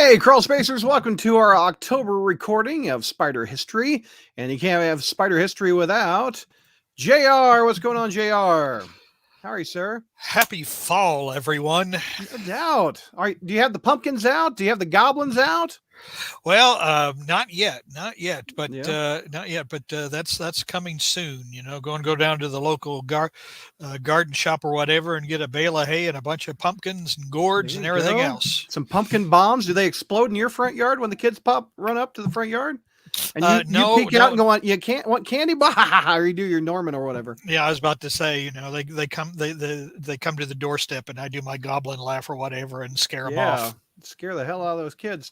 Hey, Crawl Spacers, welcome to our October recording of Spider History. And you can't have Spider History without JR. What's going on, JR? How are you, sir? Happy fall, everyone. No doubt. Do you have the pumpkins out? Do you have the goblins out? Well, not yet, but Yeah. not yet, but that's coming soon. Go down to the local garden shop or whatever, and get a bale of hay and a bunch of pumpkins and There gourds and you everything go. else. Some pumpkin bombs. Do they explode in your front yard when the kids run up to the front yard? And you No, peek out and no. go on, you can't want candy bar, or you do your Norman or whatever. Yeah, I was about to say, they come to the doorstep, and I do my goblin laugh or whatever and scare them off. Scare the hell out of those kids.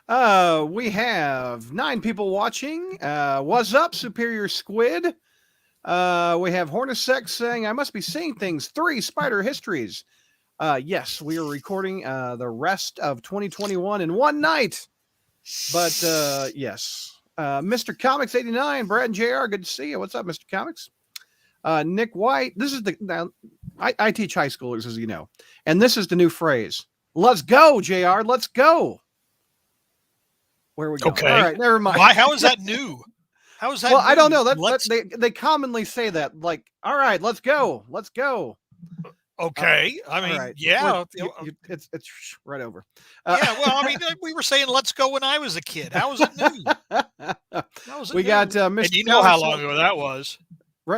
We have 9 people watching. What's up, Superior Squid? We have Hornacek saying, I must be seeing things. 3 Spider Histories. Yes, we are recording the rest of 2021 in one night. But yes. Mr. Comics 89, Brad and JR, good to see you. What's up, Mr. Comics? Nick White, this is I teach high schoolers, as you know, and this is the new phrase. Let's go, JR. Let's go. Where we go? Okay. All right, never mind. Why? How is that new? How is that? Well, new? I don't know. They commonly say that. Like, all right, let's go. Let's go. Okay. I mean, right. yeah. It's right over. Yeah, well, I mean, we were saying let's go when I was a kid. How was it new? We got Mr. And you know how long ago that was.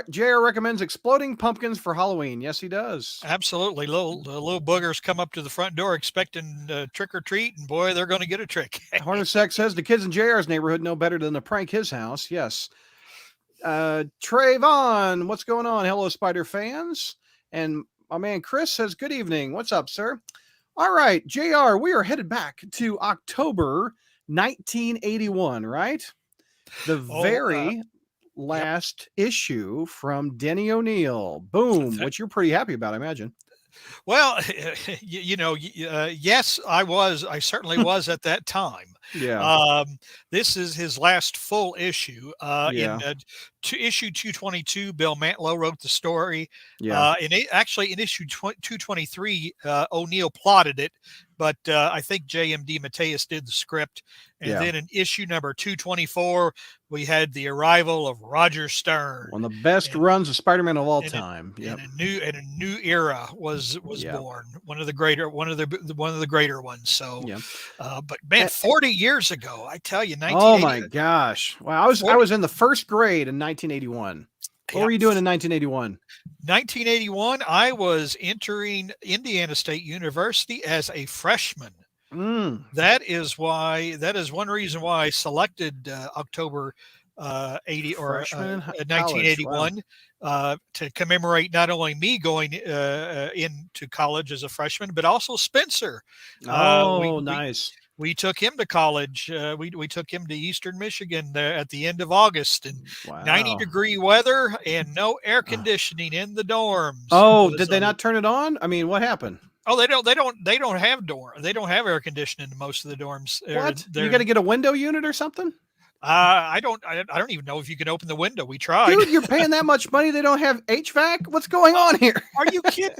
JR recommends exploding pumpkins for Halloween. Yes, he does. Absolutely. Little boogers come up to the front door expecting trick or treat, and boy, they're going to get a trick. Hornacek says the kids in JR's neighborhood know better than to prank his house. Yes. Trayvon, what's going on? Hello, Spider fans. And my man Chris says, good evening. What's up, sir? All right, JR, we are headed back to October 1981, right? The very last issue from Denny O'Neil. Boom, which you're pretty happy about, I imagine. Well, yes, I was. I certainly was at that time. Yeah. This is his last full issue. Yeah. In issue 222, Bill Mantlo wrote the story. Yeah. Actually, in issue 223, O'Neil plotted it, but I think J.M. DeMatteis did the script. And then in issue number 224, we had the arrival of Roger Stern. One of the best runs of Spider-Man of all time. And a new era was born. One of the greater ones. So, but man, 40 years ago, I tell you, 1980. Oh my gosh! Wow, I was in the first grade in 1981. What were you doing in 1981? 1981, I was entering Indiana State University as a freshman. That is one reason why I selected October 1981 to commemorate not only me going into college as a freshman, but also Spencer. Nice. We took him to college. We took him to Eastern Michigan at the end of August, and 90-degree weather and no air conditioning in the dorms. Oh, did they not turn it on? I mean, what happened? Oh, they don't have They don't have air conditioning in most of the dorms. What? You got to get a window unit or something? I don't even know if you can open the window. We tried. Dude, you're paying that much money. They don't have HVAC. What's going on here? Are you kidding?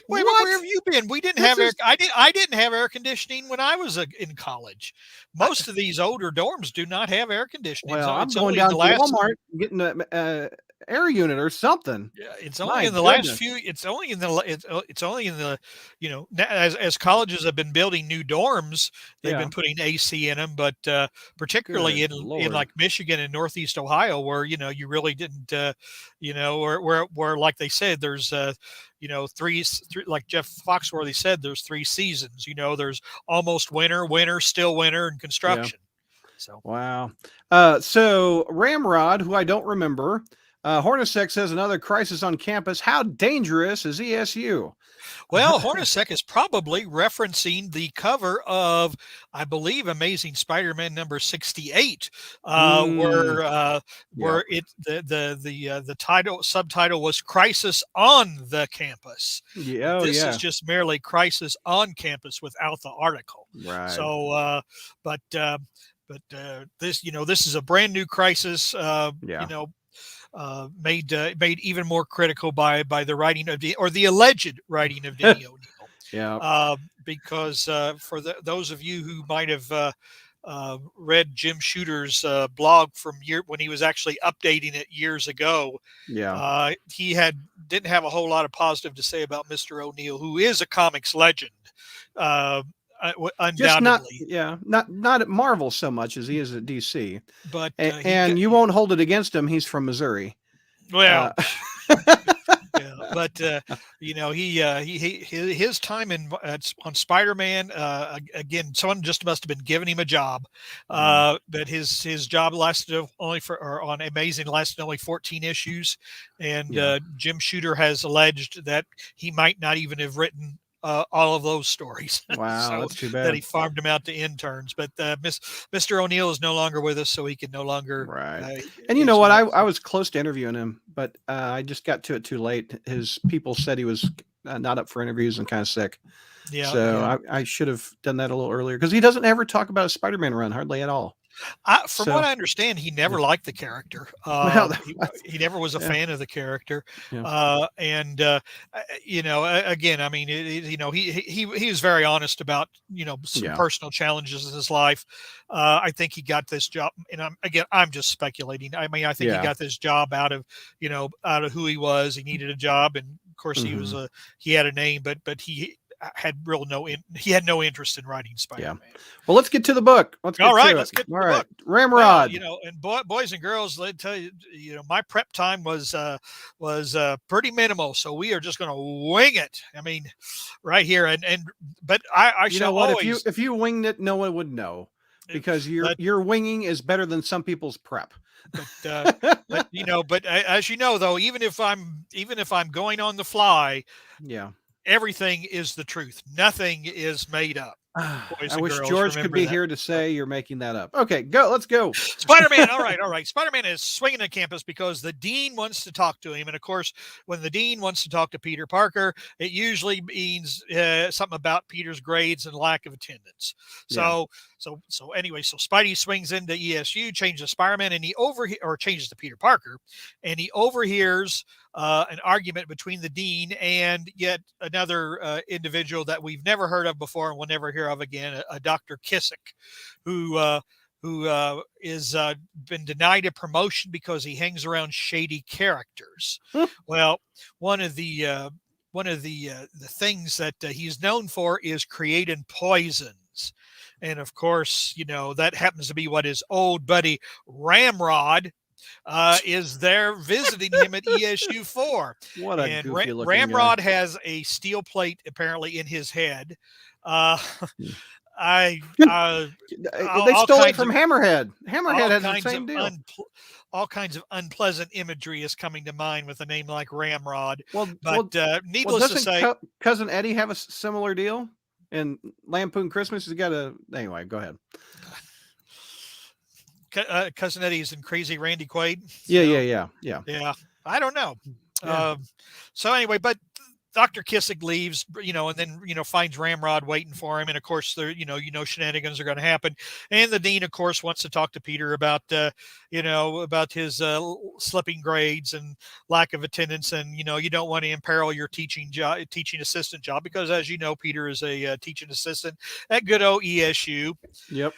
Wait, where have you been? We didn't have I didn't have air conditioning when I was in college. Most of these older dorms do not have air conditioning. Well, I'm going down to Walmart getting a air unit or something. Yeah, it's only in the last few. It's only in the as colleges have been building new dorms, they've been putting AC in them. But particularly in like Michigan and Northeast Ohio, where you really didn't, where like they said, there's three, like Jeff Foxworthy said, there's 3 seasons. There's almost winter, still winter, and construction. Yeah. So wow. So Ramrod, who I don't remember. Hornacek says another crisis on campus. How dangerous is ESU? Well, Hornacek is probably referencing the cover of, I believe, Amazing Spider-Man number 68, where the subtitle was "Crisis on the Campus." This is just merely "Crisis on Campus" without the article. Right. So, but this is a brand new crisis. Made even more critical by the writing of the alleged writing of Denny O'Neil. Because for those of you who might have read Jim Shooter's blog from when he was actually updating it years ago. He didn't have a whole lot of positive to say about Mr. O'Neill, who is a comics legend. Undoubtedly, not at Marvel so much as he is at DC. But and you won't hold it against him. He's from Missouri. Well. But his time on Spider-Man, again, someone just must have been giving him a job. But his job lasted on Amazing lasted only 14 issues, and Jim Shooter has alleged that he might not even have written all of those stories. Wow, so that's too bad. That he farmed them out to interns. But Mr. O'Neill is no longer with us, so he can no longer. Right. And you know what? I was close to interviewing him, but I just got to it too late. His people said he was not up for interviews and kind of sick. Yeah. So I should have done that a little earlier, because he doesn't ever talk about a Spider-Man run hardly at all. From what I understand, he never liked the character. He never was a fan of the character. Again, I mean, he was very honest about, some personal challenges in his life. I think he got this job, and I'm just speculating. I mean, I think he got this job out of who he was. He needed a job, and of course he had a name, but he had no interest in writing Spider-Man. Well, let's get to the book. Let's get to the book. Ramrod. And boys and girls, let me tell you, my prep time was pretty minimal, so we are just going to wing it. I mean, right here, but I shall always. If you winged it, no one would know, because your winging is better than some people's prep. But as you know, though, even if I'm going on the fly, everything is the truth. Nothing is made up. I wish George could be here to say you're making that up. Okay, go. Let's go. Spider-Man. All right. Spider-Man is swinging on campus because the dean wants to talk to him. And of course, when the dean wants to talk to Peter Parker, it usually means something about Peter's grades and lack of attendance. So anyway, Spidey swings into ESU, changes Spider-Man, and changes to Peter Parker, and he overhears an argument between the dean and yet another individual that we've never heard of before and we'll never hear of again, a Dr. Kissick, who is been denied a promotion because he hangs around shady characters. Well, one of the things that he's known for is creating poisons. And of course, that happens to be what his old buddy Ramrod is there visiting him at ESU 4. What a goofy looking Ramrod guy. has a steel plate apparently in his head. They stole it from Hammerhead. Hammerhead has the same deal. All kinds of unpleasant imagery is coming to mind with a name like Ramrod. Needless to say, Cousin Eddie have a similar deal? And Lampoon Christmas has got anyway, go ahead. Cousin Eddie's in Crazy Randy Quaid. Yeah. I don't know. So anyway, but Dr. Kissick leaves, and then, finds Ramrod waiting for him. And of course, there, shenanigans are going to happen. And the dean, of course, wants to talk to Peter about, about his slipping grades and lack of attendance. And, you don't want to imperil your teaching assistant job because, as you know, Peter is a teaching assistant at good old ESU. Yep.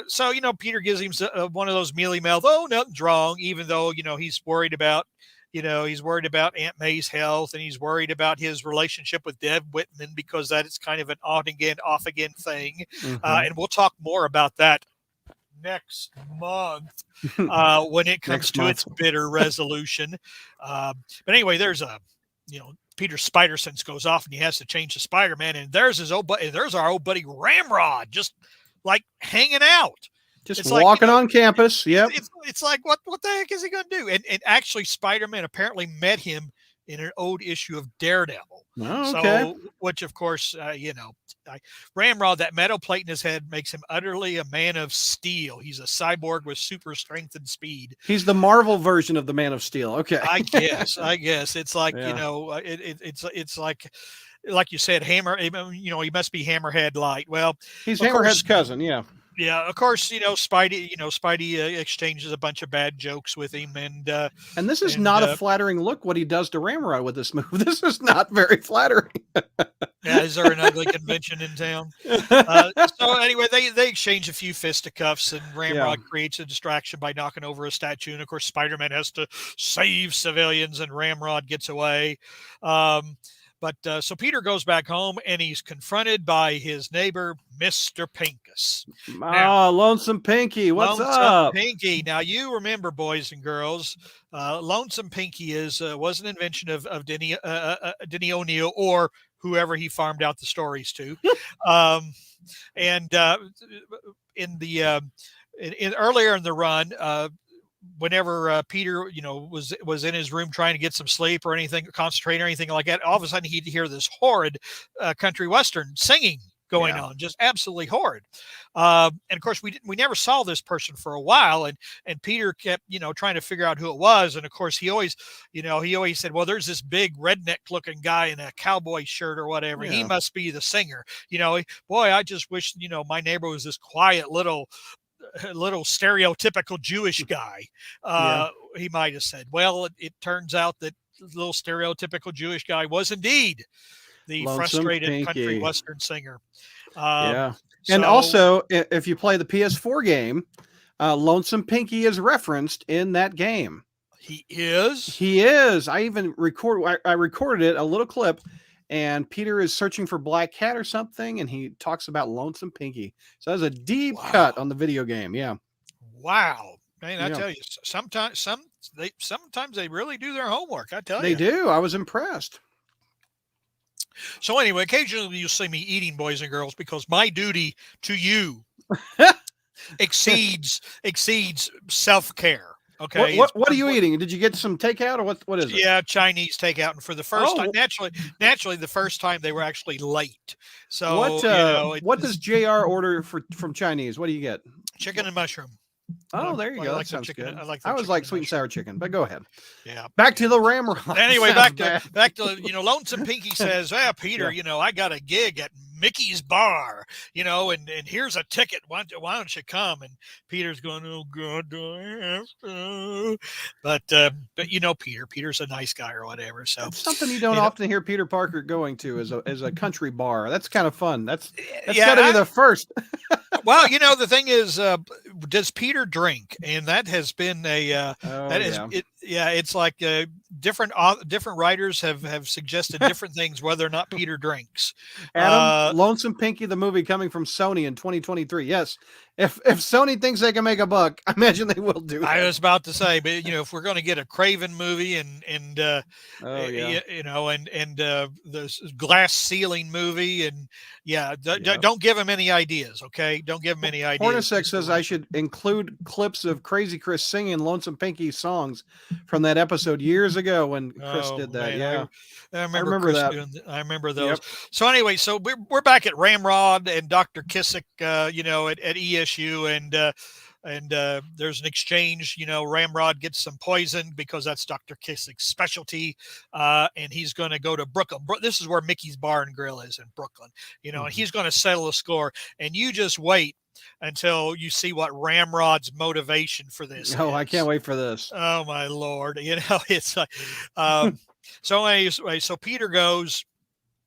So, Peter gives him one of those mealy mouth, oh, nothing's wrong, even though, he's worried about Aunt May's health, and he's worried about his relationship with Deb Whitman because that is kind of an on-again, off-again thing. And we'll talk more about that next month when it comes to its bitter resolution. But anyway, there's Peter's spider sense goes off and he has to change to Spider-Man, and there's our old buddy Ramrod just like hanging out. Just walking on campus. Yep. It's like, what the heck is he going to do? And actually, Spider-Man apparently met him in an old issue of Daredevil. Oh, okay. So, which, of course, Ramrod, that metal plate in his head makes him utterly a man of steel. He's a cyborg with super strength and speed. He's the Marvel version of the Man of Steel. Okay. I guess. It's like, it's like you said, Hammer, he must be Hammerhead light. Well, he's Hammerhead's cousin. Yeah. Yeah, of course, Spidey exchanges a bunch of bad jokes with him, and this is not a flattering look what he does to Ramrod with this move. This is not very flattering. Yeah, is there an ugly convention in town? So anyway, they exchange a few fisticuffs, and Ramrod creates a distraction by knocking over a statue. And of course, Spider-Man has to save civilians, and Ramrod gets away. So Peter goes back home, and he's confronted by his neighbor, Mr. Pincus. Now, Lonesome Pinky, what's up? Pinky. Now, you remember, boys and girls, Lonesome Pinky was an invention of Denny O'Neil, or whoever he farmed out the stories to. In earlier in the run, whenever Peter, was in his room trying to get some sleep or anything, concentrate or anything like that, all of a sudden he'd hear this horrid country western singing going on, just absolutely horrid. And of course, we never saw this person for a while, and Peter kept, trying to figure out who it was. And of course, he always said, well, there's this big redneck looking guy in a cowboy shirt or whatever. He must be the singer. Boy, I just wish, my neighbor was this quiet little stereotypical Jewish guy. He might have said. Well, it turns out that the little stereotypical Jewish guy was indeed the Lonesome frustrated Pinky. country western singer. And also, if you play the PS4 game, Lonesome Pinky is referenced in that game. He is? He is. I even recorded it, a little clip, and Peter is searching for Black Cat or something, and he talks about Lonesome Pinky. So that's a deep cut on the video game. Yeah. Wow. Man, I tell you, sometimes they really do their homework. I tell you. They do. I was impressed. So anyway, occasionally you'll see me eating, boys and girls, because my duty to you exceeds self-care. Okay. What are you eating? Did you get some takeout or what is it? Yeah, Chinese takeout. And for the first time, naturally, the first time they were actually late. So what does JR order from Chinese? What do you get? Chicken and mushroom. Oh, there you go. That sounds chicken. good. I was like sweet and sour chicken, but go ahead. Yeah. Back to the Ramrod. Anyway, back to Lonesome Pinky says, Peter, I got a gig at Mickey's Bar, and here's a ticket. Why don't you come? And Peter's going, oh God, do I have to? But Peter's a nice guy or whatever. So it's something you don't often hear Peter Parker going to as a country bar. That's kind of fun. That's got to be the first. Well, the thing is, does Peter drink? And that has been it's like different writers have suggested different things whether or not Peter drinks. Adam, Lonesome Pinky, the movie coming from Sony in 2023. Yes. If Sony thinks they can make a buck, I imagine they will do that. I was about to say, but if we're going to get a Craven movie and the glass ceiling movie, and don't give him any ideas, okay? Don't give him any ideas. Hornacek says I should include clips of Crazy Chris singing Lonesome Pinky songs from that episode years ago when Chris did that. Man, I remember Chris that. I remember those. Yep. So anyway, so we're back at Ramrod and Dr. Kissick, at ESU, and there's an exchange. Ramrod gets some poison because that's Dr. Kissick's specialty, and he's going to go to Brooklyn. This is where Mickey's Bar and Grill is in Brooklyn. And he's going to settle a score. And you just wait until you see what Ramrod's motivation for this is. I can't wait for this. Oh my Lord. It's like, so anyway, so Peter goes,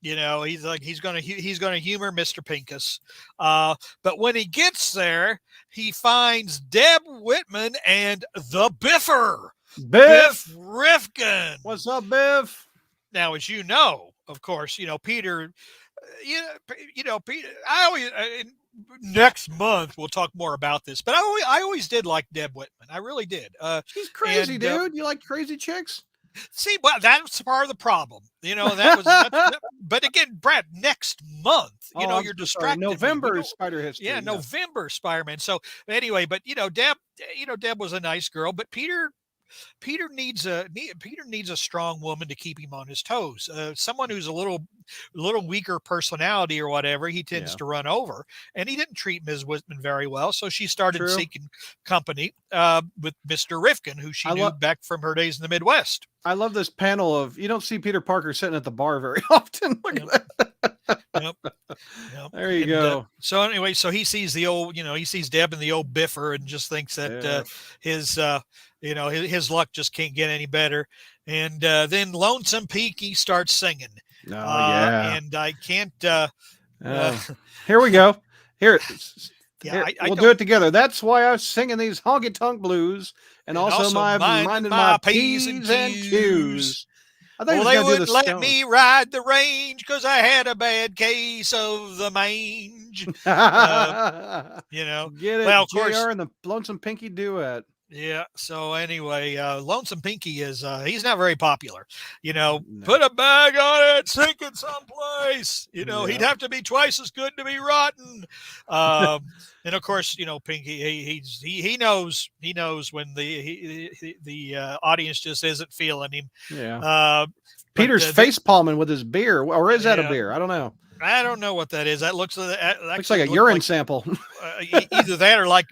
he's going to humor Mr. Pincus. But when he gets there, he finds Deb Whitman and the Biffer. Biff Rifkin. What's up, Biff? Now, as you know, of course, Peter, Peter, I always, next month we'll talk more about this, but I always did like Deb Whitman. I really did. She's crazy, dude. You like crazy chicks? See, well, that's part of the problem. But again, Brad, next month, you're distracted. November Spider History. Yeah, November Spider-Man. So anyway, but Deb was a nice girl, but Peter needs a strong woman to keep him on his toes. Someone who's a little weaker personality or whatever, he tends to run over. And he didn't treat Ms. Whitman very well, so she started seeking company with Mr. Rifkin, who she knew back from her days in the Midwest. I love this panel of, you don't see Peter Parker sitting at the bar very often. Look at that. Yep. There you go. So anyway, so he sees he sees Deb and the old Biffer and just thinks that his luck just can't get any better. And then Lonesome Pinky starts singing. Yeah. And I can't. Here we go. Here. Yeah, we'll do it together. That's why I was singing these honky tonk blues, and also minding my P's and Q's. I think they wouldn't let me ride the range because I had a bad case of the mange. Get it? Well, of JR course, and the Lonesome Pinky duet. Yeah. So anyway, Lonesome Pinky is he's not very popular. Put a bag on it, sink it someplace. He'd have to be twice as good to be rotten. And of course, Pinky he knows when the audience just isn't feeling him. Yeah. Peter's face palming with his beer, or is that a beer? I don't know. I don't know what that is. That looks like a urine sample. Either that or like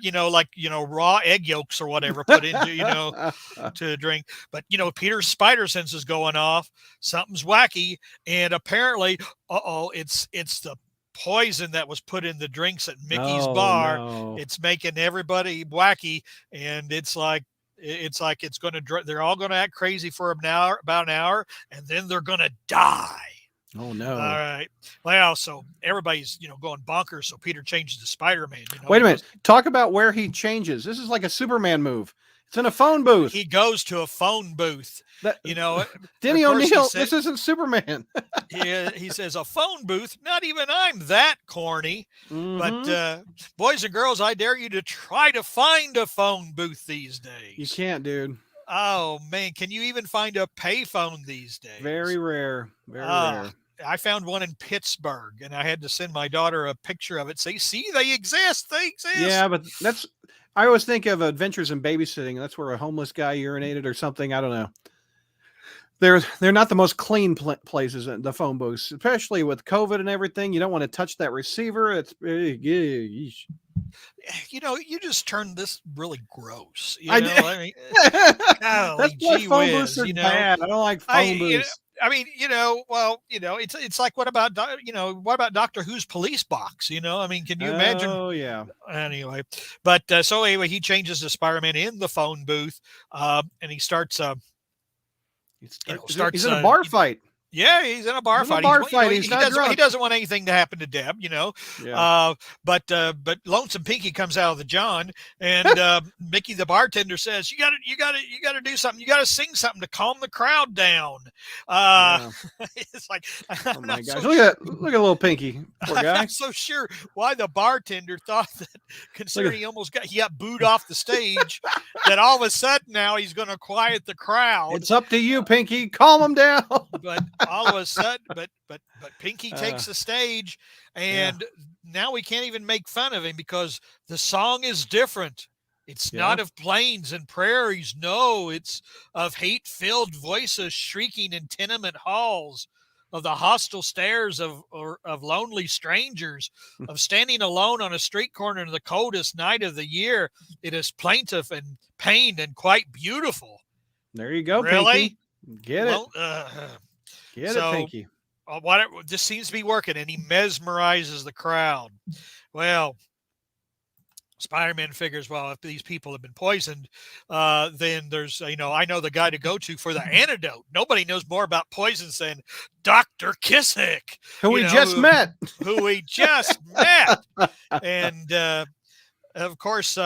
raw egg yolks or whatever put into to drink. But Peter's spider sense is going off. Something's wacky, and apparently, it's the poison that was put in the drinks at Mickey's bar. No. It's making everybody wacky, and it's like it's going to. They're all going to act crazy for about an hour, and then they're going to die. Oh no! All right. Well, so everybody's going bonkers. So Peter changes to Spider-Man. Wait a minute. Talk about where he changes. This is like a Superman move. It's in a phone booth. He goes to a phone booth. Denny O'Neil. This isn't Superman. He says a phone booth. Not even I'm that corny. Mm-hmm. But boys and girls, I dare you to try to find a phone booth these days. You can't, dude. Oh man, can you even find a payphone these days? Very rare. Very rare. I found one in Pittsburgh, and I had to send my daughter a picture of it. Say, see, they exist. They exist. Yeah, but I always think of Adventures in Babysitting. That's where a homeless guy urinated or something. I don't know. They're not the most clean places in the phone booths, especially with COVID and everything. You don't want to touch that receiver. It's you just turned this really gross. That's why phone booths are bad. I don't like phone booths. It's like what about Doctor Who's police box? Can you imagine? Oh yeah. Anyway, but so anyway, he changes to Spider-Man in the phone booth, and he starts. He's in a bar fight. Yeah, he's in a bar fight. He doesn't want anything to happen to Deb, Yeah. But Lonesome Pinky comes out of the John, and Mickey the bartender says, "You got to do something. You got to sing something to calm the crowd down." It's like, oh my gosh, look at little Pinky, poor guy. I'm not so sure why the bartender thought that, considering he got booed off the stage, that all of a sudden now he's going to quiet the crowd. It's up to you, Pinky. Calm him down. But all of a sudden, but Pinky takes the stage, and now we can't even make fun of him because the song is different. It's not of plains and prairies. No, it's of hate-filled voices shrieking in tenement halls, of the hostile stares of lonely strangers, of standing alone on a street corner in the coldest night of the year. It is plaintive and pained and quite beautiful. There you go, really? Pinky. Get it. Get it, Pinky. This seems to be working, and he mesmerizes the crowd. Well, Spider-Man figures, well, if these people have been poisoned, then there's, I know the guy to go to for the antidote. Nobody knows more about poisons than Dr. Kissick. Who we just met. And, of course,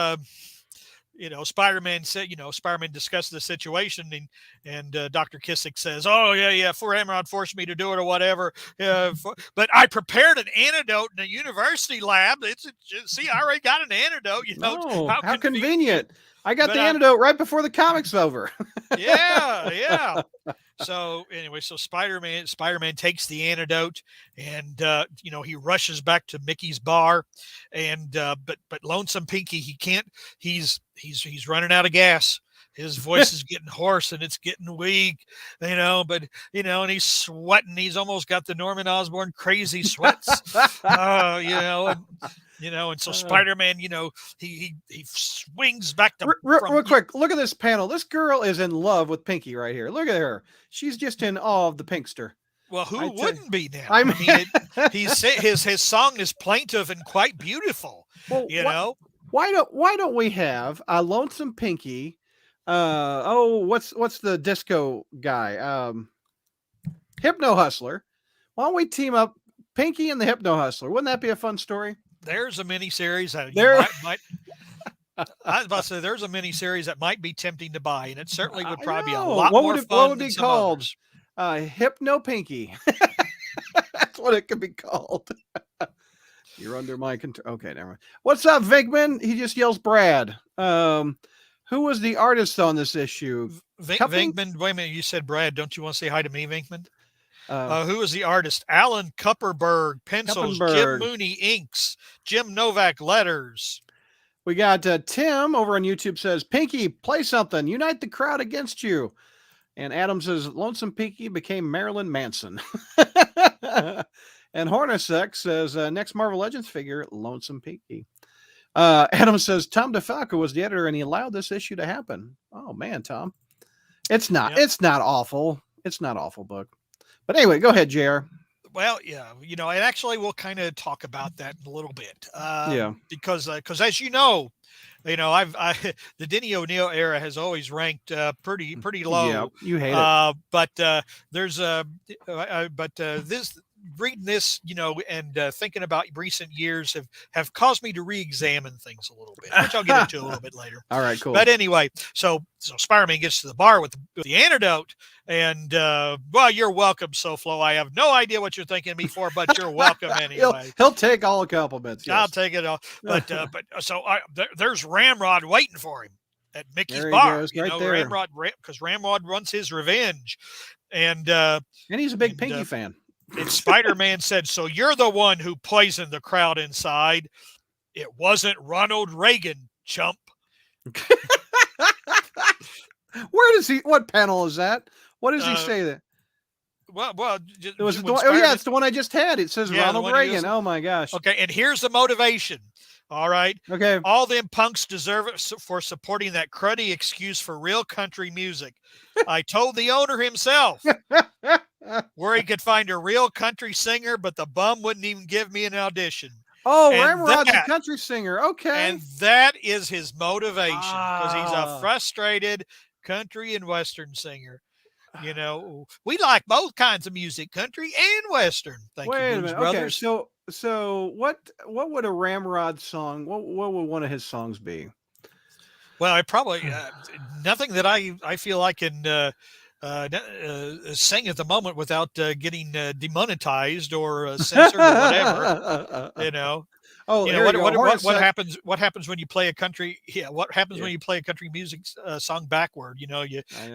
Spider-Man said, Spider-Man discussed the situation, and Dr. Kissick says, "Oh yeah, Amrod forced me to do it or whatever. But I prepared an antidote in a university lab. See, I already got an antidote. How convenient. I got the antidote right before the comic's over." Yeah. So anyway, Spider-Man takes the antidote, and he rushes back to Mickey's bar, and but Lonesome Pinky, he can't. He's running out of gas. His voice is getting hoarse and it's getting weak, but and he's sweating. He's almost got the Norman Osborn crazy sweats, and so Spider-Man, he swings back to real quick. Look at this panel. This girl is in love with Pinky right here. Look at her. She's just in awe of the Pinkster. Well, who wouldn't be now? I mean, his song is plaintive and quite beautiful. Well, why don't we have a Lonesome Pinky? What's the disco guy? Hypno Hustler Why don't we team up Pinky and the Hypno Hustler? Wouldn't that be a fun story? There's a mini series that there. might I was about to say there's a mini series that might be tempting to buy, and it certainly would probably be a lot more fun. What would it be called? Hypno Pinky. That's what it could be called. You're under my control. Okay, never mind. What's up, Vigman? He just yells Brad. Who was the artist on this issue? Vinkman. Wait a minute. You said Brad. Don't you want to say hi to me, Vinkman? Who was the artist? Alan Kupperberg, pencils. Jim Mooney, inks. Jim Novak, letters. We got Tim over on YouTube says, Pinky, play something. Unite the crowd against you. And Adam says, Lonesome Pinky became Marilyn Manson. And Hornacek says, next Marvel Legends figure, Lonesome Pinky. Adam says, Tom DeFalco was the editor and he allowed this issue to happen. Oh, man, Tom. It's not. Yep. It's not awful. It's not awful book. But anyway, go ahead, JR. Well, yeah, and actually we'll kind of talk about that in a little bit. Because as you know, the Denny O'Neil era has always ranked pretty low. Yeah, you hate it. But there's this reading this, and thinking about recent years have caused me to re-examine things a little bit, which I'll get into a little bit later. All right, cool. But anyway, so Spider-Man gets to the bar with the antidote, and well, you're welcome, SoFlo. I have no idea what you're thinking of me for, but you're welcome anyway. He'll take all the compliments. Yes. I'll take it all. But there's Ramrod waiting for him at Mickey's bar. Ramrod, because Ramrod runs his revenge, and he's a big Pinky fan. And Spider-Man said, so you're the one who poisoned the crowd inside. It wasn't Ronald Reagan, chump. Where does he, what panel is that? What does he say that? Well, it was it's the one I just had. It says Ronald Reagan. Oh my gosh. Okay. And here's the motivation. All right. Okay. All them punks deserve it for supporting that cruddy excuse for real country music. I told the owner himself where he could find a real country singer, but the bum wouldn't even give me an audition. Oh, Ramrod's a country singer. Okay. And that is his motivation, because he's a frustrated country and Western singer. We like both kinds of music, country and Western. Thank you, Blues Brothers. Okay, so what would a Ramrod song? What would one of his songs be? Well, I probably nothing that I feel I can sing at the moment without getting demonetized or censored or whatever. Oh, what happens? What happens when you play a country? Yeah, what happens when you play a country music song backward? You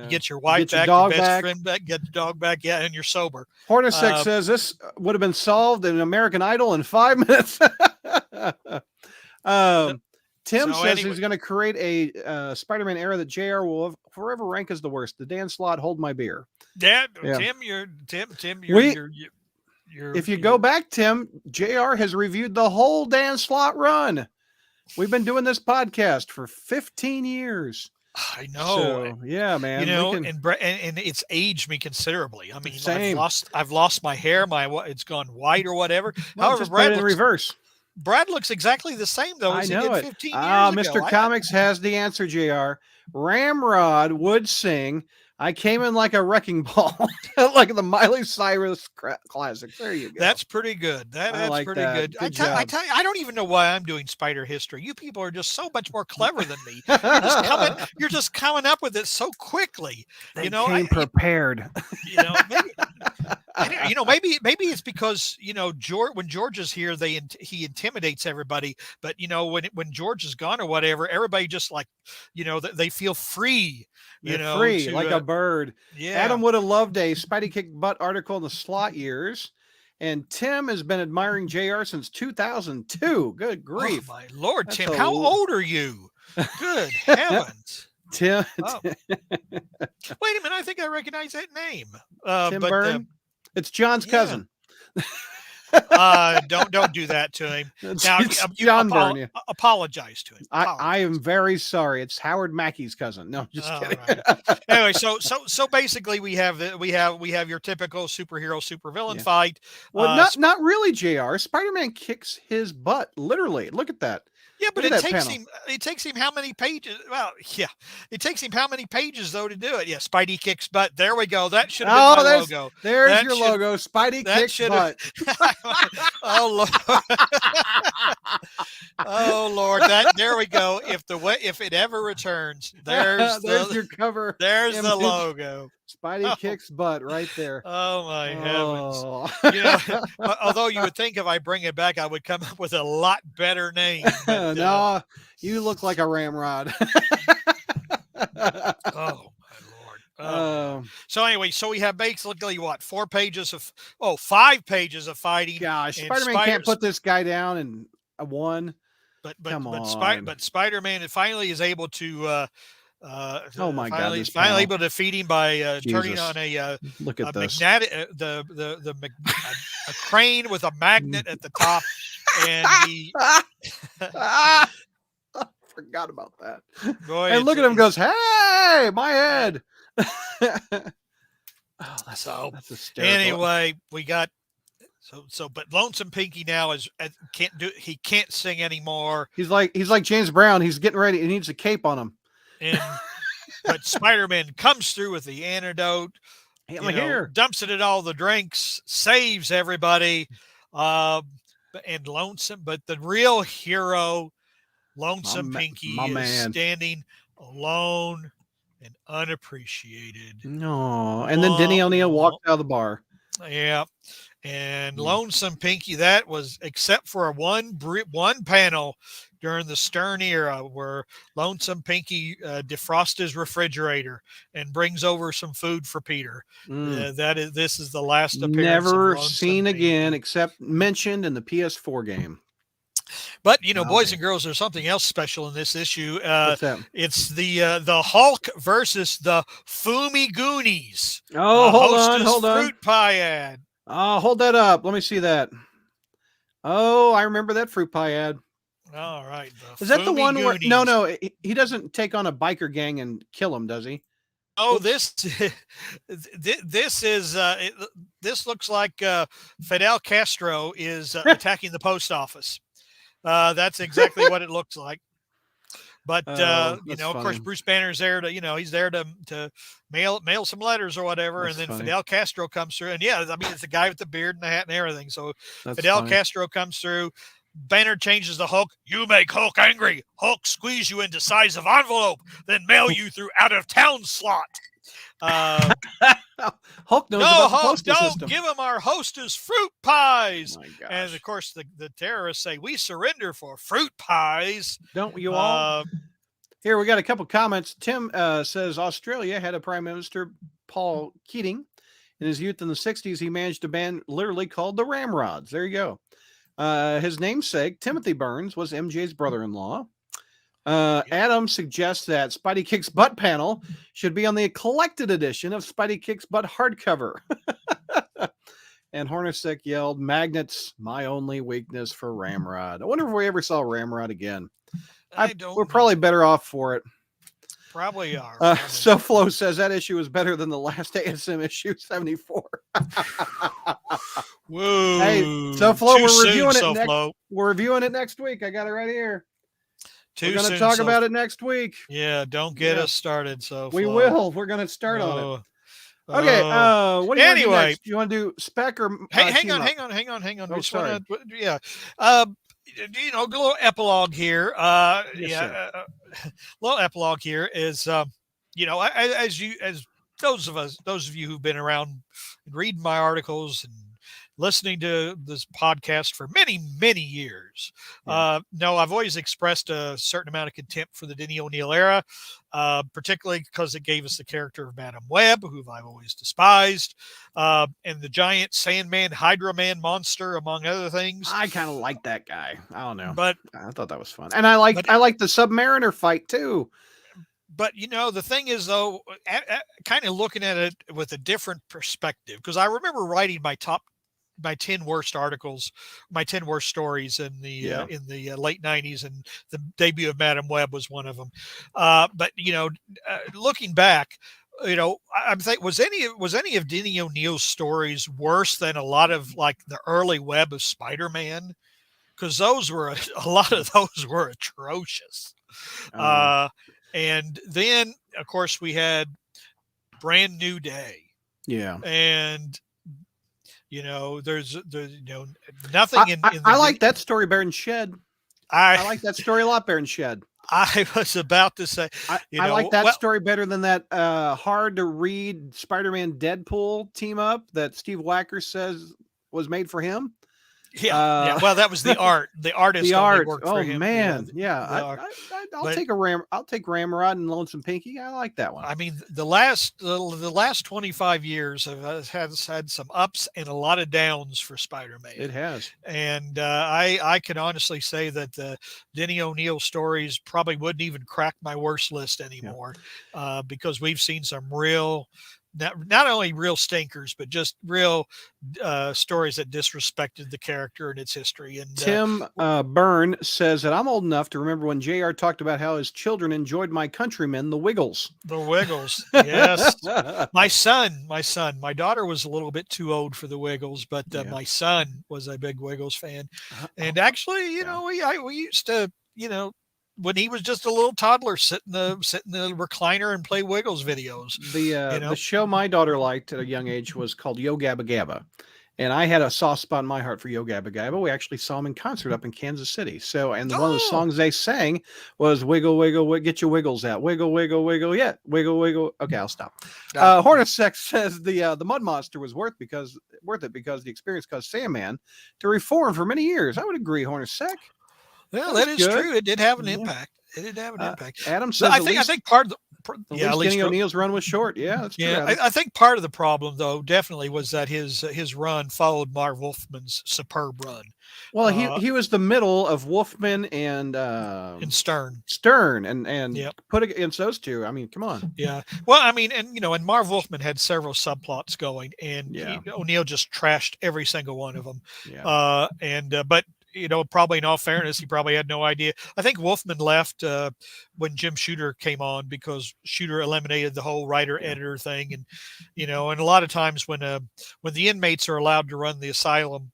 get your wife back, your best friend back, get the dog back, and you're sober. Hornacek says this would have been solved in American Idol in 5 minutes. Tim says he's going to create a Spider-Man era that JR will forever rank as the worst. The Dan Slott, hold my beer. Yeah. Tim, if you go back, Tim, JR has reviewed the whole Dan Slott run. We've been doing this podcast for 15 years. I know. So, yeah, man. And it's aged me considerably. I mean, I've lost my hair. It's gone white or whatever. However, Brad in reverse. Brad looks exactly the same though as he did 15 years ago. Mr. Comics has the answer, JR. Ramrod would sing I came in like a wrecking ball, like the Miley Cyrus classic. There you go. That's pretty good. That's like pretty good. I tell you, I don't even know why I'm doing Spider history. You people are just so much more clever than me. You're just coming up with it so quickly. They came prepared. Maybe it's because when George is here, he intimidates everybody. But when George is gone or whatever, everybody just they feel free. Free like a bird. Yeah. Adam would have loved a Spidey kick butt article in the Slott years. And Tim has been admiring JR since 2002. Good grief. Oh my Lord, that's Tim. How old are you? Good heavens. Tim. Oh. Wait a minute. I think I recognize that name. Tim Byrne? It's John's cousin. Don't do that to him. Now, John Byrne. Apologize to him. I am very sorry. It's Howard Mackey's cousin. No, just kidding. Right. Anyway, so basically we have your typical superhero supervillain fight. Well, not really, JR. Spider-Man kicks his butt, literally. Look at that. Yeah, but it takes him how many pages? Well, yeah, it takes him how many pages though to do it? Yeah, Spidey kicks butt. There we go. That should have been my logo. There's your logo. Spidey kicks butt. Oh Lord. Oh Lord. There we go. If it ever returns, there's your cover. There's the logo. Spidey kicks butt right there. Oh my heavens! You know, although you would think if I bring it back, I would come up with a lot better name. But, no, you look like a ramrod. Oh my Lord! So anyway, we have basically what 5 pages of fighting. Gosh, Spider-Man can't put this guy down in a one. But Spider-Man finally is able to. Oh my God! He's finally able to defeat him by turning on a look at this magnetic a crane with a magnet at the top, and he forgot about that. Boy, and look at him, goes, "Hey, my head!" That's hysterical. Anyway, we got but Lonesome Pinky now he can't sing anymore. He's like James Brown. He's getting ready. He needs a cape on him. But Spider-Man comes through with the antidote, dumps it at all the drinks, saves everybody, and Lonesome. But the real hero, Lonesome Pinky, is standing alone and unappreciated. No, and then Denny O'Neil walked out of the bar. Yeah. And Lonesome Pinky, that was except for one panel during the Stern era where Lonesome Pinky defrosts his refrigerator and brings over some food for Peter. This is the last appearance. Never seen again, except mentioned in the PS4 game. But boys and girls, there's something else special in this issue. What's that? It's the Hulk versus the Fumi Goonies. Oh, hold on. Fruit pie ad. Oh, hold that up. Let me see that. Oh, I remember that fruit pie ad. All right. Is that the one where? No, he doesn't take on a biker gang and kill him, does he? Oh, this looks like Fidel Castro is attacking the post office. That's exactly what it looks like. But of course, Bruce Banner's there to, he's there to mail some letters or whatever, and then Fidel Castro comes through, and it's the guy with the beard and the hat and everything. So Fidel Castro comes through. Banner changes the Hulk. You make Hulk angry. Hulk squeeze you into size of envelope, then mail you through out of town slot. Hulk knows about the postal system. Give him our hostess fruit pies. Oh, and of course, the terrorists say, we surrender for fruit pies. Don't you all? Here, we got a couple comments. Tim says Australia had a Prime Minister, Paul Keating. In his youth in the 60s, he managed a band literally called the Ramrods. There you go. His namesake, Timothy Burns, was MJ's brother-in-law. Adam suggests that Spidey Kicks Butt panel should be on the collected edition of Spidey Kicks Butt hardcover. And Hornacek yelled, "Magnets, my only weakness for Ramrod." I wonder if we ever saw Ramrod again. We're probably better off for it. Probably are. SoFlo says that issue is better than the last ASM issue 74. Whoa! Hey, SoFlo, we're reviewing it next week. I got it right here. We're going to talk about it next week. Yeah, don't get us started. So we will. We're going to start on it. Okay. What do you want to do next? You want to do spec or? Hang on. Oh, sorry. Yeah. A little epilogue here. Little epilogue here is, as those of you who've been around and reading my articles and listening to this podcast for many, many years. I've always expressed a certain amount of contempt for the Denny O'Neil era, particularly because it gave us the character of Madam Web, who I've always despised, and the giant Sandman, Hydra Man monster, among other things. I kind of like that guy. I don't know, but I thought that was fun, and I like the Submariner fight too. But the thing is, though, kind of looking at it with a different perspective, because I remember writing my 10 worst articles, my 10 worst stories in the late 90s, and the debut of Madam Web was one of them. But looking back, I'm thinking, was any of Denny O'Neil's stories worse than a lot of like the early web of Spider-Man? because those were a lot of those were atrocious. And then, of course, we had Brand New Day. Yeah. And, there's nothing I like that story better than Shed. I like that story a lot better than Shed. I was about to say, I like that story better than that hard to read Spider-Man Deadpool team up that Steve Wacker says was made for him. Yeah. Well, that was the art. The artist. The art. Worked for him. Man. Yeah. I'll take Ramrod and Lonesome Pinky. I like that one. I mean, the last 25 years has had some ups and a lot of downs for Spider-Man. It has. And I can honestly say that the Denny O'Neil stories probably wouldn't even crack my worst list anymore, because we've seen some real, not only real stinkers, but just real stories that disrespected the character and its history. And Tim Byrne says that I'm old enough to remember when JR talked about how his children enjoyed My Countrymen, the Wiggles. The Wiggles, yes. My son, my daughter was a little bit too old for the Wiggles, but my son was a big Wiggles fan. And actually, we used to, when he was just a little toddler, sit in the recliner and play Wiggles videos. The show my daughter liked at a young age was called Yo Gabba Gabba. And I had a soft spot in my heart for Yo Gabba Gabba. We actually saw him in concert up in Kansas City. So, one of the songs they sang was Wiggle, Wiggle, Wiggle, get your wiggles out. Wiggle, Wiggle, Wiggle, yeah. Wiggle, Wiggle. Okay, I'll stop. Hornacek says the Mud Monster was worth it because the experience caused Sandman to reform for many years. I would agree, Hornacek. Well, that is true. It did have an impact. It did have an impact. Adam says, I think part of at least Denny O'Neil's run was short. Yeah, that's true. I think part of the problem, though, definitely was that his run followed Marv Wolfman's superb run. Well, he was the middle of Wolfman and Stern. And put against those two. I mean, come on. Yeah. Well, I mean, and Marv Wolfman had several subplots going, and O'Neil just trashed every single one of them. Yeah. But probably in all fairness, he probably had no idea. I think Wolfman left when Jim Shooter came on because Shooter eliminated the whole writer-editor thing. And, and a lot of times when the inmates are allowed to run the asylum,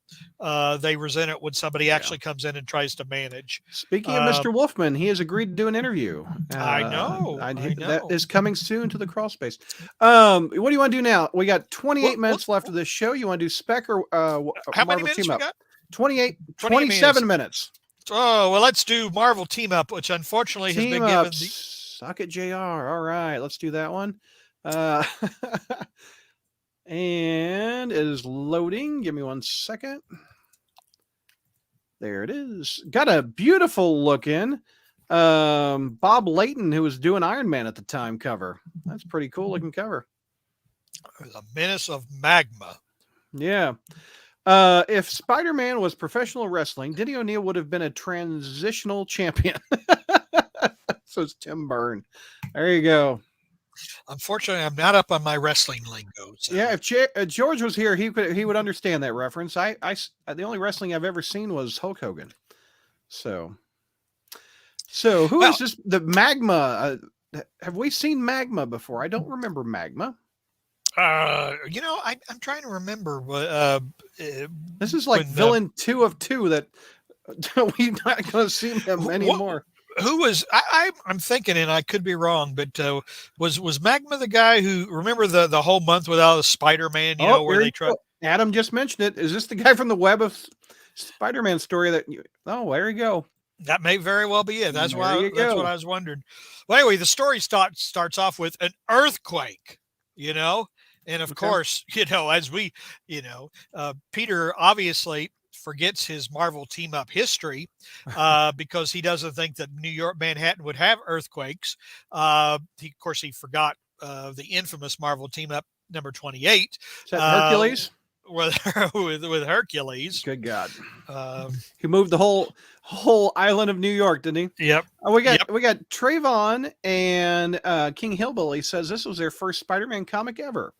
they resent it when somebody actually comes in and tries to manage. Speaking of Mr. Wolfman, he has agreed to do an interview. I know. That is coming soon to the crawl space. What do you want to do now? We got 28 minutes left of this show. You want to do Spec or how many minutes we got? 27 minutes. Oh, well, let's do Marvel Team Up, which unfortunately has been given Suck it, JR. All right, let's do that one. And it is loading. Give me 1 second. There it is. Got a beautiful looking Bob Layton, who was doing Iron Man at the time, cover. That's pretty cool looking cover. The Menace of Magma. Yeah. If Spider-Man was professional wrestling, Denny O'Neil would have been a transitional champion. So it's Tim Byrne. There you go. Unfortunately, I'm not up on my wrestling lingo. So. Yeah, if George was here, he would understand that reference. The only wrestling I've ever seen was Hulk Hogan. So who is this? The Magma? Have we seen Magma before? I don't remember Magma. I'm trying to remember. This is like villain 2 of 2 that we're not going to see him anymore. Who was I'm thinking, and I could be wrong, but was Magma the guy who remember the whole month without a Spider-Man? Where they tried. Adam just mentioned it. Is this the guy from the Web of Spider-Man story that? There you go. That may very well be it. That's what I was wondering. Well, anyway, the story starts off with an earthquake. And of course, as we, Peter obviously forgets his Marvel Team Up history because he doesn't think that Manhattan would have earthquakes. He forgot the infamous Marvel Team Up number 28. Is that Hercules? With Hercules. Good God. He moved the whole island of New York, didn't he? Yep. We got Trayvon and King Hillbilly says this was their first Spider-Man comic ever,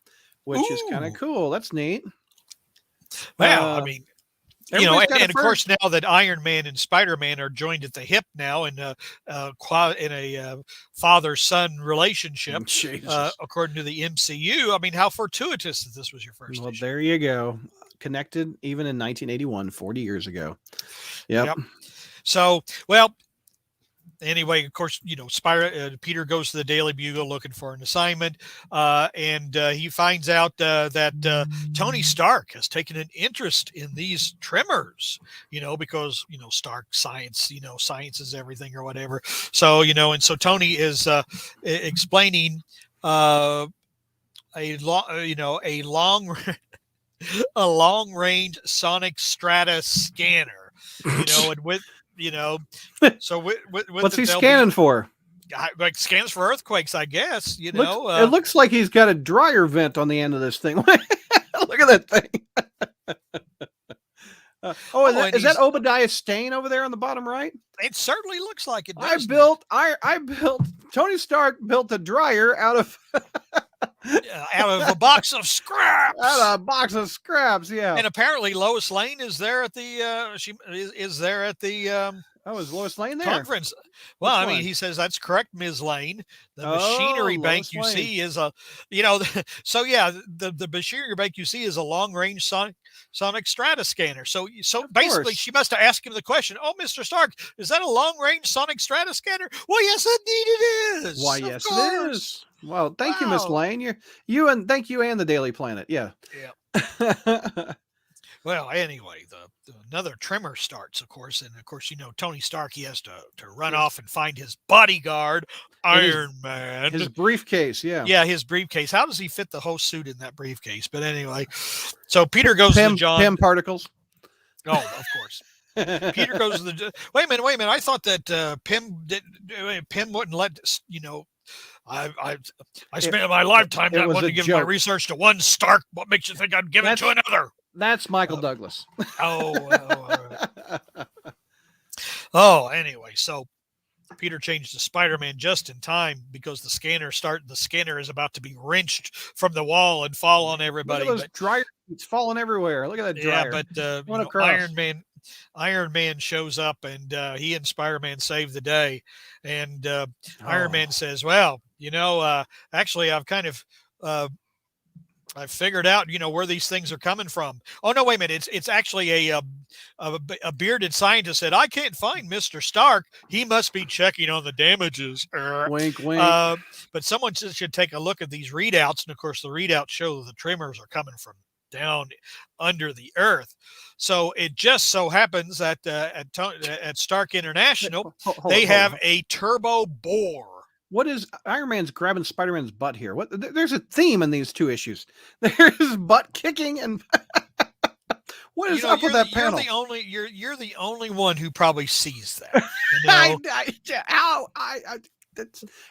which is kind of cool. That's neat. Well, I mean, and of course, now that Iron Man and Spider-Man are joined at the hip now in a father-son relationship, according to the MCU. I mean, how fortuitous that this was your first issue. There you go. Connected even in 1981, 40 years ago. Yep. So, well, anyway, of course, Peter goes to the Daily Bugle looking for an assignment, and he finds out that Tony Stark has taken an interest in these tremors, because, Stark science, science is everything or whatever. So, and so Tony is explaining a long a long range sonic strata scanner, and with so with what's he scanning for? Like scans for earthquakes, I guess. It looks like he's got a dryer vent on the end of this thing. Look at that thing. Is that Obadiah Stane over there on the bottom right? It certainly looks like it. I built Tony Stark built a dryer out of a box of scraps. Out of a box of scraps, yeah. And apparently Lois Lane is there at the is there at the is Lois Lane there? Conference. Well, I mean, he says that's correct, Ms. Lane. The machinery bank Lois you Lane. see is a, so yeah, the machinery bank you see is a long range sonic strata scanner. So basically, she must have asked him the question. Oh, Mr. Stark, is that a long range sonic strata scanner? Well, yes, indeed it is. Why, yes, it is. Well, thank you, Miss Lane. Thank you and the Daily Planet. Yeah. Yeah. Well, anyway, another tremor starts, of course, and of course, Tony Stark, he has to run off and find his bodyguard, Iron Man. His briefcase, yeah. Yeah, his briefcase. How does he fit the whole suit in that briefcase? But anyway, so Peter goes to John. Pym particles. Oh, of course. Peter goes to the. Wait a minute. I thought that Pym wouldn't let I spent my lifetime not wanting to give my research to one Stark. What makes you think I'd give it to another? That's Michael Douglas. Anyway, so Peter changed to Spider-Man just in time because the scanner is about to be wrenched from the wall and fall on everybody. Look at those dryers. It's falling everywhere. Look at that dryer. Yeah, but Iron Man shows up and he and Spider-Man save the day. And Iron Man says, well, actually I've kind of I figured out, where these things are coming from. Oh no, wait a minute! It's actually a bearded scientist said, "I can't find Mr. Stark. He must be checking on the damages." Wink, wink. But someone should take a look at these readouts, and of course, the readouts show that the tremors are coming from down under the earth. So it just so happens that at Stark International, they have a turbo bore. What is Iron Man's grabbing Spider-Man's butt here? There's a theme in these two issues. There's butt kicking and what is up with that panel? You're the only one who probably sees that.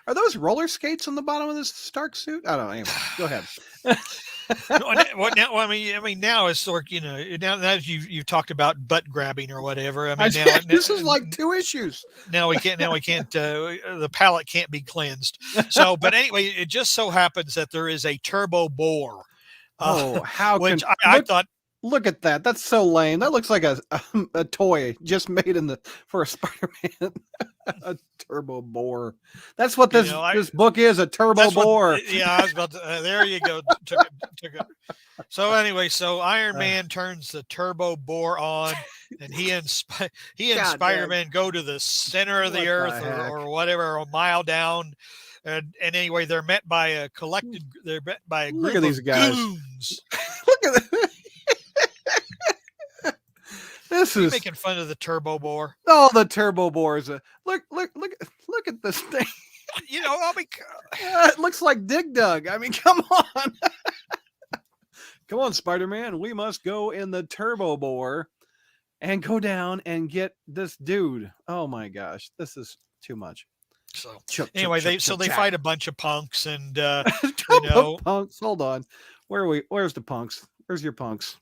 Are those roller skates on the bottom of this Stark suit? I don't know. Anyway, go ahead. Now it's sort of, now that you've talked about butt grabbing or whatever. This is like two issues. Now we can't. The palate can't be cleansed. So, but anyway, it just so happens that there is a turbo bore. I thought. Look at that. That's so lame. That looks like a toy just made for a Spider-Man. A turbo bore. That's what this book is, a turbo bore. I was about to, there you go. Took it. So anyway, Iron Man turns the turbo bore on, and he and Spider-Man go to the center of the earth or whatever, a mile down. And anyway, they're met by a group of these guys. Goons. Look at that. This is making fun of the turbo bore. Oh, the turbo bore is look at this thing. It looks like Dig Dug. I mean, come on. Come on, Spider-Man. We must go in the turbo bore and go down and get this dude. Oh my gosh, this is too much. So they fight a bunch of punks and punks. Hold on. Where's the punks? Where's your punks?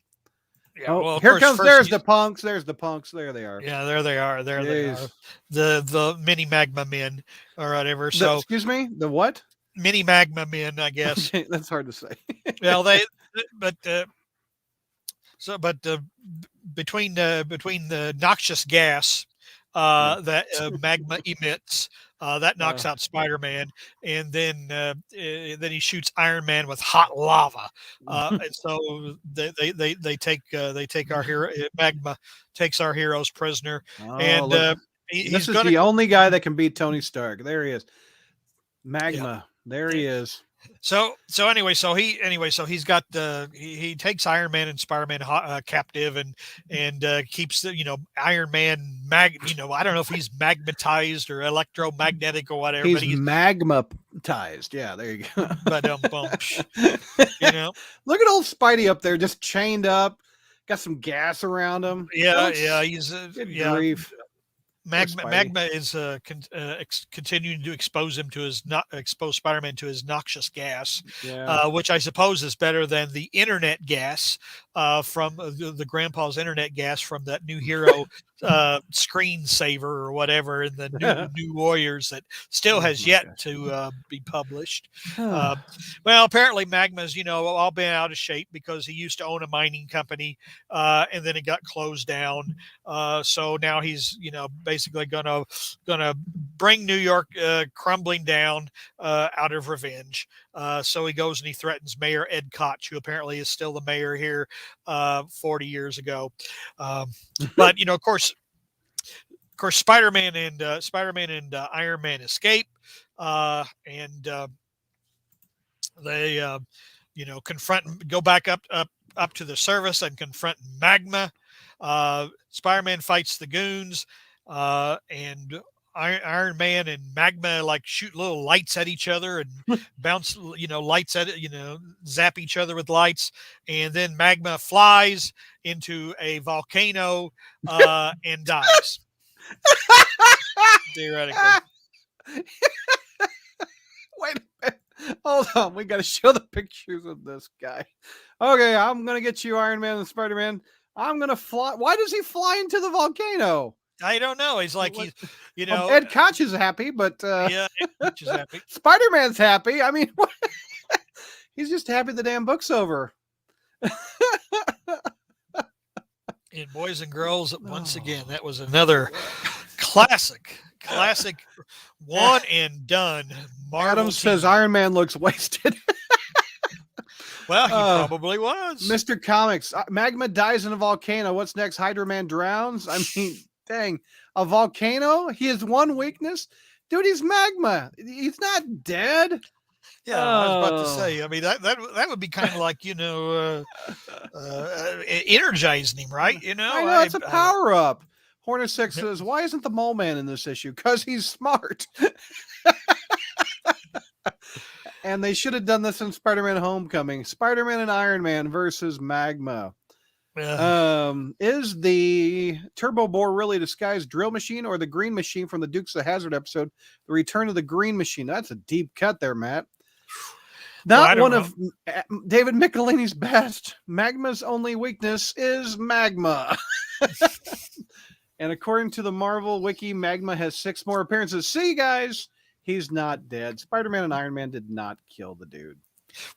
Yeah, there's the punks. There's the punks. There they are. Yeah, there they are. There they are. The mini magma men or whatever. So excuse me, the what? Mini magma men, I guess. Okay, that's hard to say. Well, between the noxious gas that magma emits, That knocks out Spider-Man, and then he shoots Iron Man with hot lava, and so they take our hero. Magma takes our heroes prisoner, and this is the only guy that can beat Tony Stark. There he is, Magma. Yeah. There he is. So he's got he takes Iron Man and Spider-Man captive and keeps the Iron Man I don't know if he's magnetized or electromagnetic or whatever. He's magmatized. Yeah, there you go. But look at old Spidey up there, just chained up, got some gas around him. Yeah, he's grief. Magma is continuing to expose Spider-Man to his noxious gas, which I suppose is better than the internet gas from the grandpa's internet gas from that new hero screensaver or whatever in the new Warriors that still has yet to be published. Well, apparently Magma's all been out of shape because he used to own a mining company and then it got closed down. So now he's basically gonna bring New York crumbling down out of revenge. So he goes and he threatens Mayor Ed Koch, who apparently is still the mayor here 40 years ago. But of course, Spider-Man and Iron Man escape, and they go back up to the surface and confront Magma. Spider-Man fights the goons, and Iron Man and Magma shoot little lights at each other and bounce, lights at it, zap each other with lights. And then Magma flies into a volcano and dies. Theoretically. Wait a minute. Hold on. We got to show the pictures of this guy. Okay, I'm going to get you, Iron Man and Spider-Man. I'm going to fly. Why does he fly into the volcano? I don't know. He's like, Ed Koch is happy, but Ed Koch is happy. Spider-Man's happy. I mean, he's just happy the damn book's over. And boys and girls, once again, that was another classic one and done. Marvel Adam says Iron Man looks wasted. Well, he probably was. Mr. Comics, Magma dies in a volcano. What's next? Hydro Man drowns. I mean, dang, a volcano. He has one weakness, dude. He's Magma. He's not dead. Yeah, I was about to say. I mean, that would be kind of like energizing him, right? I know it's a power up. Hornacek says, "Why isn't the Mole Man in this issue? Because he's smart." And they should have done this in Spider-Man Homecoming. Spider-Man and Iron Man versus Magma. Is the Turbo Bore really a disguised drill machine or the green machine from the Dukes of Hazzard episode, The Return of the Green Machine? That's a deep cut there, Matt. Not one of David Michelini's best. Magma's only weakness is magma. And according to the Marvel Wiki, Magma has 6 more appearances. See, guys? He's not dead. Spider-Man and Iron Man did not kill the dude.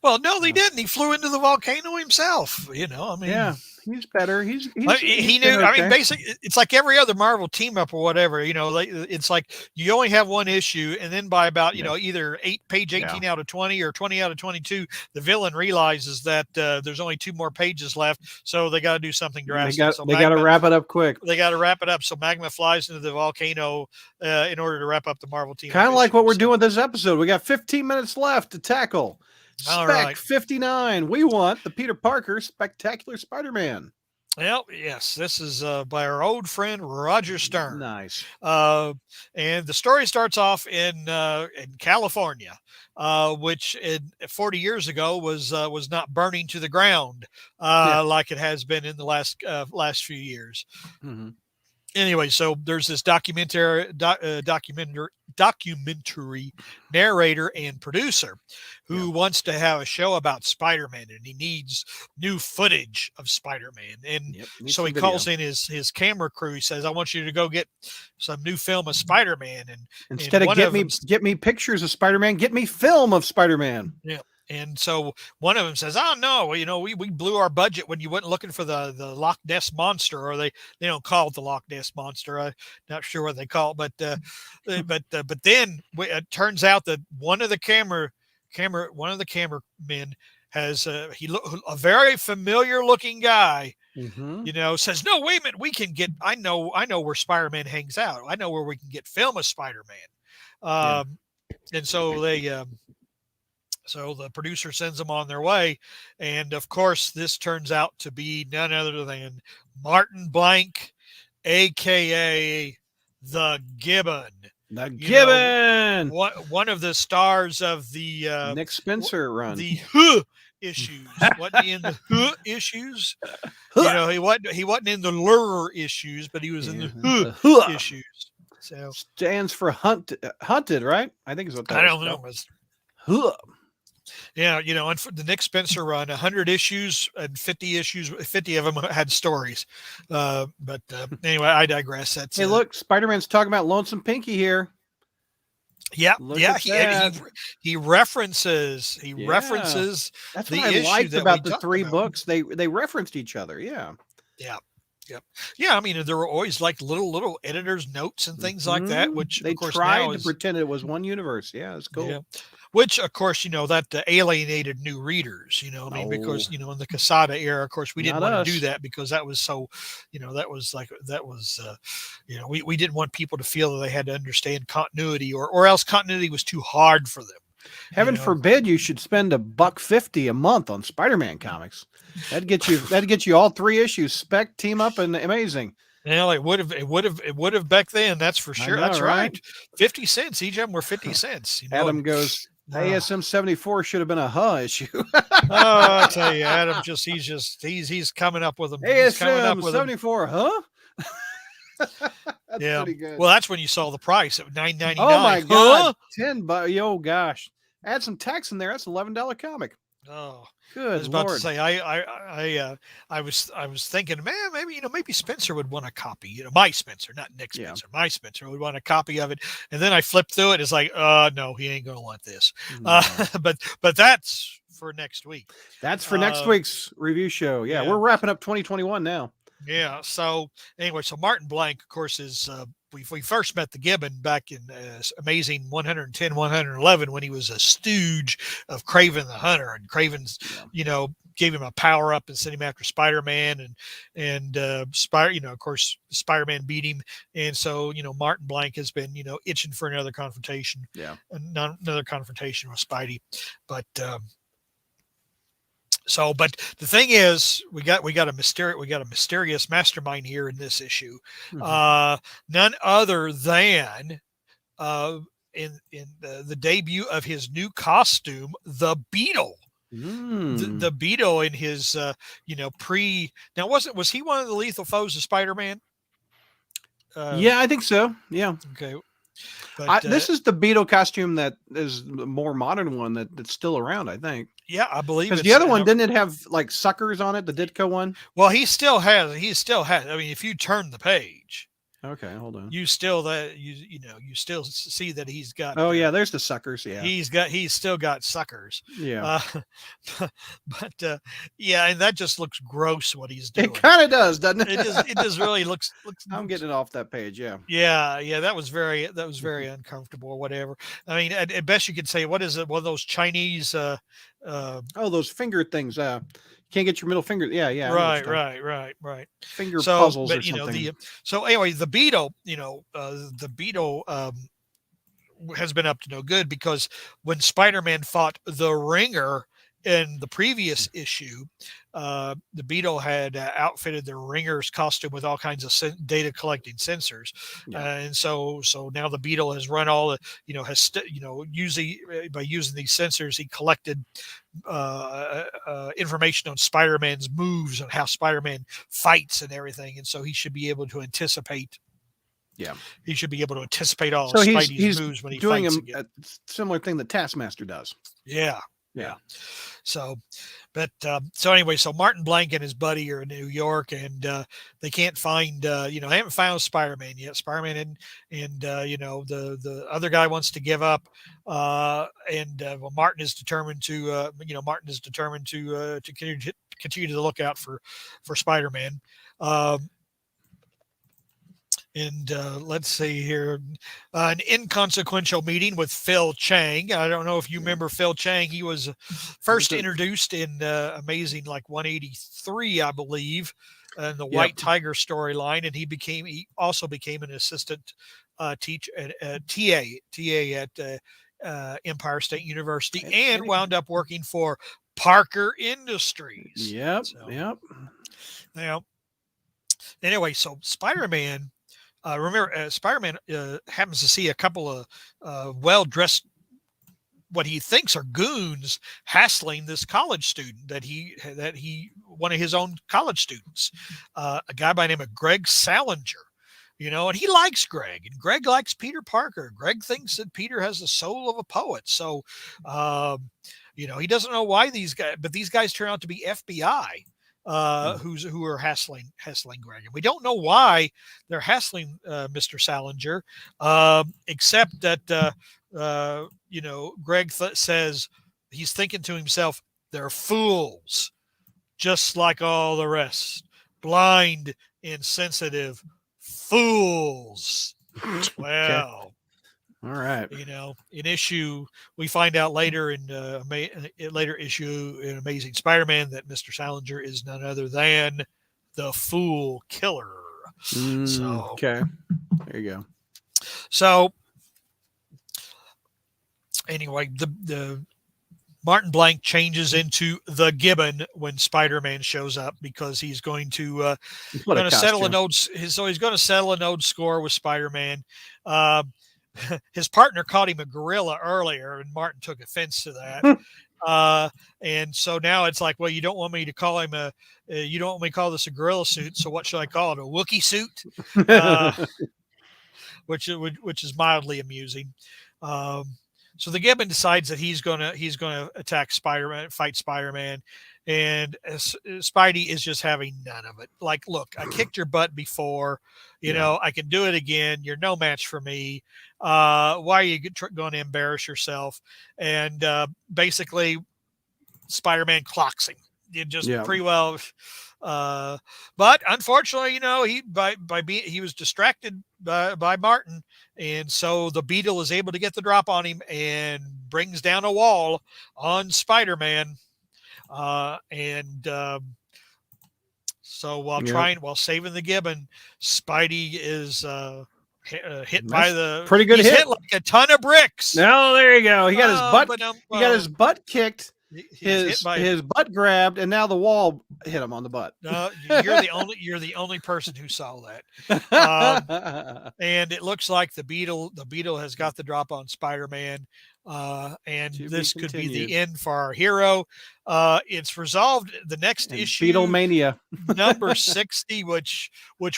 Well, no, they didn't. He flew into the volcano himself. I mean, yeah, he's better. He knew. Okay. I mean, basically, it's like every other Marvel team up or whatever. It's like you only have one issue, and then by about either page 18 out of 20 or 20 out of 22, the villain realizes that there's only 2 more pages left, so they got to do something drastic. They got to wrap it up quick. They got to wrap it up. So Magma flies into the volcano in order to wrap up the Marvel team. Kind of like what we're doing with this episode. We got 15 minutes left to tackle. Spec 59. We want the Peter Parker Spectacular Spider-Man. Well, yes, this is by our old friend Roger Stern. Nice. And the story starts off in California, which 40 years ago was not burning to the ground like it has been in the last few years. Mm-hmm. Anyway, so there's this documentary narrator and producer who wants to have a show about Spider-Man, and he needs new footage of Spider-Man. And so he calls in his camera crew. He says, "I want you to go get some new film of Spider-Man." And instead of get me pictures of Spider-Man, get me film of Spider-Man. Yeah. And so one of them says, "Oh no, we blew our budget when you went looking for the Loch Ness monster," or they don't call it the Loch Ness monster. I'm not sure what they call it, but then it turns out that one of the cameramen has a very familiar looking guy. Says, "No, wait a minute, I know where Spider-Man hangs out. I know where we can get film of Spider-Man." And so so the producer sends them on their way. And of course, this turns out to be none other than Martin Blank, AKA the Gibbon. The Gibbon! One of the stars of the Nick Spencer run. The issues. Wasn't he in the issues? He wasn't in the lure issues, but he was in the issues. So stands for hunted, right? I think is what that I don't know. Yeah, and for the Nick Spencer run, 100 issues and 50 of them had stories. But anyway, I digress. Hey, look, Spider-Man's talking about Lonesome Pinky here. Yeah, he references. That's what I liked about the three books. They referenced each other. Yeah. Yeah. I mean, there were always like little editors' notes and things like that, which they of course tried to pretend it was one universe. Yeah, it's cool. Yeah. Which, of course, that alienated new readers, because, in the Quesada era, of course, we didn't want to do that because that was so, we didn't want people to feel that they had to understand continuity or else continuity was too hard for them. Heaven forbid you should spend $150 a month on Spider-Man comics. That'd get you all 3 issues, Spec, Team Up, and Amazing. Yeah, it would have back then. That's for sure. That's right. 50 cents. Each of them were 50 cents. Adam goes, ASM 74 should have been a issue. I tell you, Adam he's coming up with them. ASM 74, That's pretty good. Well, that's when you saw the price at $9.99. Oh my God, $10. Oh gosh, add some tax in there. That's $11 comic. Oh, good. I was about to say, I was thinking, man, maybe Spencer would want a copy. My Spencer, not Nick Spencer. My Spencer would want a copy of it. And then I flipped through it. It's like, no, he ain't gonna want this. No. But that's for next week. That's for next week's review show. Yeah, we're wrapping up 2021 now. Yeah. So anyway, Martin Blank, of course, is we first met the Gibbon back in Amazing 110, 111 when he was a stooge of Kraven the Hunter, and Kraven's, gave him a power up and sent him after Spider-Man, and of course, Spider-Man beat him, and so Martin Blank has been itching for another confrontation. Yeah, another confrontation with Spidey, but. But the thing is, we got a mysterious mastermind here in this issue, none other than in the debut of his new costume, the Beetle. The Beetle in his now was he one of the lethal foes of Spider-Man? Yeah, I think so. Yeah. Okay. But, this is the Beetle costume that is the more modern one that's still around, I think. Yeah, I believe. Because the other one didn't it have like suckers on it, the Ditko one? Well, he still has. I mean, if you turn the page. Okay, hold on. You still see that he's got. Oh yeah, there's the suckers. Yeah, he's still got suckers. Yeah, but and that just looks gross what he's doing. It kind of does, doesn't it? It just really looks. I'm getting it off that page. Yeah. Yeah. That was very uncomfortable or whatever. I mean, at best you could say, what is it? One of those Chinese. Those finger things. Can't get your middle finger. Yeah. Right. Finger puzzles or something. So anyway, the Beetle, the Beetle has been up to no good because when Spider-Man fought the Ringer in the previous issue, the Beetle had outfitted the Ringer's costume with all kinds of data collecting sensors, and so now the Beetle has run all the by using these sensors he collected information on Spider-Man's moves and how Spider-Man fights and everything, and so he should be able to anticipate. Yeah, he should be able to anticipate all of Spidey's moves when he doing fights a similar thing that Taskmaster does. Yeah. Yeah. So, but so anyway, so Martin Blank and his buddy are in New York, and they can't find, they haven't found Spider-Man yet. Spider-Man and the other guy wants to give up, well, Martin is determined to, to continue to look out for Spider-Man. And let's see here, an inconsequential meeting with Phil Chang. I don't know if you remember Phil Chang. He was first introduced in Amazing 183, I believe, in the White Tiger storyline, and he also became an assistant teacher at TA at Empire State University, and wound up working for Parker Industries. Yep. Now, anyway, so Spider-Man. Remember, Spider-Man happens to see a couple of well-dressed, what he thinks are goons, hassling this college student that one of his own college students, a guy by the name of Greg Salinger. And he likes Greg, and Greg likes Peter Parker. Greg thinks that Peter has the soul of a poet. So, he doesn't know why these guys turn out to be FBI. Who are hassling Greg, and we don't know why they're hassling Mr. Salinger, except that Greg says he's thinking to himself, "They're fools, just like all the rest, blind, insensitive fools." Well. Okay. All right. In issue, we find out later in later issue in Amazing Spider-Man that Mr. Salinger is none other than the Fool Killer. Okay, there you go. So anyway, the Martin Blank changes into the Gibbon when Spider-Man shows up, because he's going to settle a node. So he's going to settle a node score with Spider-Man. His partner called him a gorilla earlier, and Martin took offense to that. And so now it's like, well, you don't want me to call him you don't want me to call this a gorilla suit. So what should I call it? A Wookiee suit? Which is mildly amusing. So the Gibbon decides that he's gonna attack Spider-Man, fight Spider-Man, and Spidey is just having none of it. Like, look, I kicked your butt before, I can do it again. You're no match for me. Why are you going to embarrass yourself? And basically, Spider-Man clocks him. Pretty well. But unfortunately, he was distracted by Martin, and so the Beetle is able to get the drop on him and brings down a wall on Spider-Man. So while saving the Gibbon, Spidey is hit by the pretty good hit, like a ton of bricks. No, there you go. He got his butt. He got his butt kicked. His butt grabbed, and now the wall hit him on the butt. You're the only person who saw that. And it looks like the Beetle has got the drop on Spider-Man. And this could be the end for our hero. It's resolved the next issue, Beetlemania number 60, which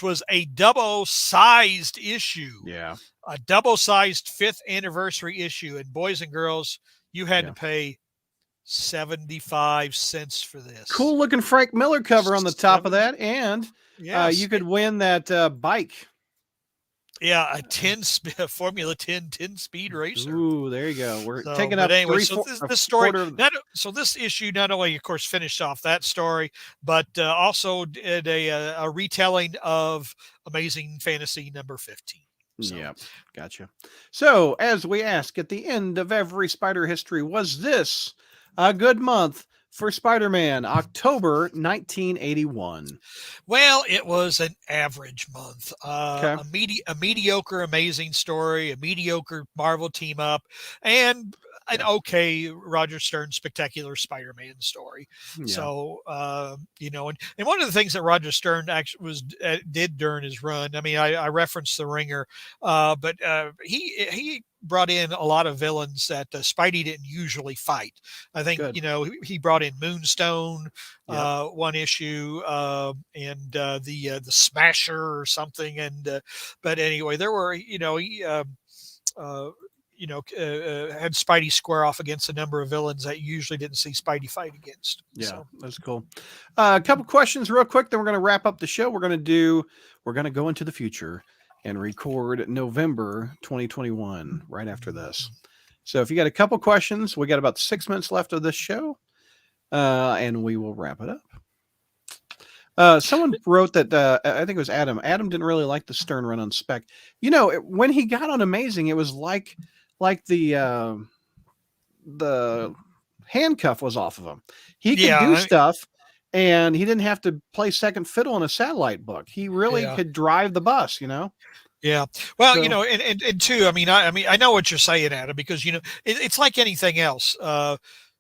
was a double-sized issue. Yeah, a double-sized 5th anniversary issue. And boys and girls, you had to pay 75 cents for this. Cool looking Frank Miller cover on the top of that, and you could win that bike. Yeah, a Formula 10 speed racer. Ooh, there you go. We're taking up anyway, this story. So this issue not only, of course, finished off that story, but also did a retelling of Amazing Fantasy number 15. So. Yeah, gotcha. So as we ask at the end of every Spider history, was this a good month for Spider-Man, October 1981? Well, it was an average month. A mediocre Amazing story, a mediocre Marvel team up, and an okay Roger Stern Spectacular Spider-Man story. Yeah. So, and one of the things that Roger Stern actually did during his run, I mean, I referenced The Ringer, but he brought in a lot of villains that Spidey didn't usually fight. I think, he brought in Moonstone, one issue, and the Smasher or something. And, but anyway, there were, had Spidey square off against a number of villains that you usually didn't see Spidey fight against. Yeah, so. That's cool. A couple questions real quick, then we're going to wrap up the show. We're going to go into the future and record November 2021 right after this. So if you got a couple questions, we got about 6 minutes left of this show, and we will wrap it up. Someone wrote that I think it was Adam. Adam didn't really like the Stern run on Spec. When he got on Amazing, it was like the handcuff was off of him. He could do stuff, and he didn't have to play second fiddle in a satellite book. He really could drive the bus. Yeah. Well, so, and two. I mean, I know what you're saying, Adam, because it's like anything else.